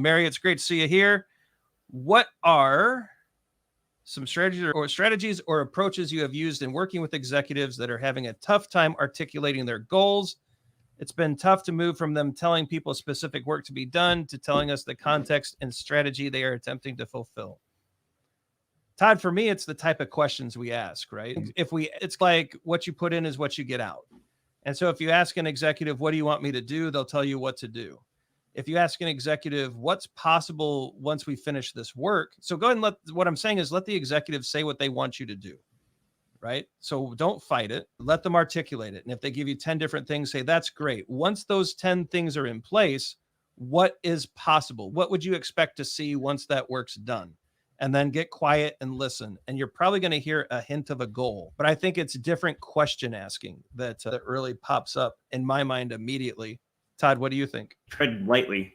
Mary, it's great to see you here. What are some strategies or approaches you have used in working with executives that are having a tough time articulating their goals? It's been tough to move from them telling people specific work to be done to telling us the context and strategy they are attempting to fulfill. Todd, for me, it's the type of questions we ask, right? It's like what you put in is what you get out. And so if you ask an executive, what do you want me to do? They'll tell you what to do. If you ask an executive, what's possible once we finish this work? So go ahead and what I'm saying is let the executive say what they want you to do, right? So don't fight it. Let them articulate it. And if they give you 10 different things, say, that's great. Once those 10 things are in place, what is possible? What would you expect to see once that work's done? And then get quiet and listen. And you're probably going to hear a hint of a goal. But I think it's different question asking that really pops up in my mind immediately. Todd, what do you think? Tread lightly,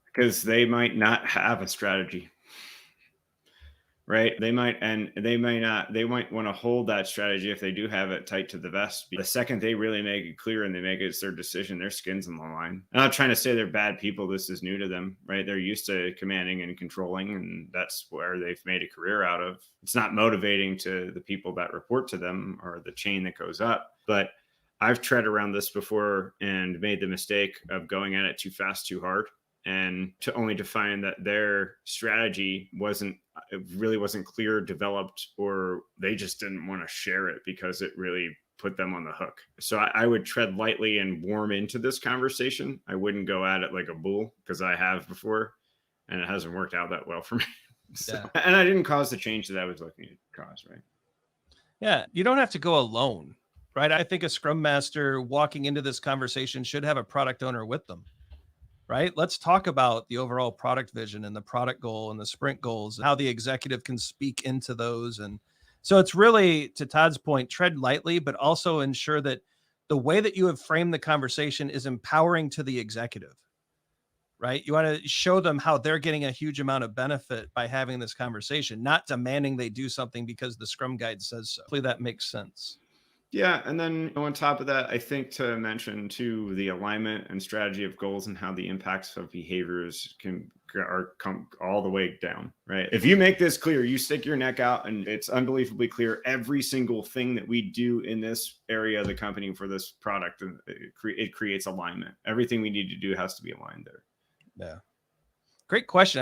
because they might not have a strategy, right? They might want to hold that strategy, if they do have it, tight to the vest. The second they really make it clear and they make it their decision, their skin's on the line. I'm not trying to say they're bad people. This is new to them, right? They're used to commanding and controlling, and that's where they've made a career out of. It's not motivating to the people that report to them or the chain that goes up. But I've tread around this before and made the mistake of going at it too fast, too hard, and to find that their strategy wasn't clear, developed, or they just didn't want to share it because it really put them on the hook. So I would tread lightly and warm into this conversation. I wouldn't go at it like a bull, because I have before, and it hasn't worked out that well for me. So, yeah. And I didn't cause the change that I was looking to cause, right? Yeah, you don't have to go alone, right? I think a Scrum Master walking into this conversation should have a product owner with them, right? Let's talk about the overall product vision and the product goal and the sprint goals, and how the executive can speak into those. And so it's really, to Todd's point, tread lightly, but also ensure that the way that you have framed the conversation is empowering to the executive, right? You want to show them how they're getting a huge amount of benefit by having this conversation, not demanding they do something because the Scrum Guide says so. Hopefully that makes sense. Yeah. And then on top of that, I think to mention too, the alignment and strategy of goals and how the impacts of behaviors come all the way down, right? If you make this clear, you stick your neck out and it's unbelievably clear, every single thing that we do in this area of the company for this product, it creates alignment. Everything we need to do has to be aligned there. Yeah. Great question.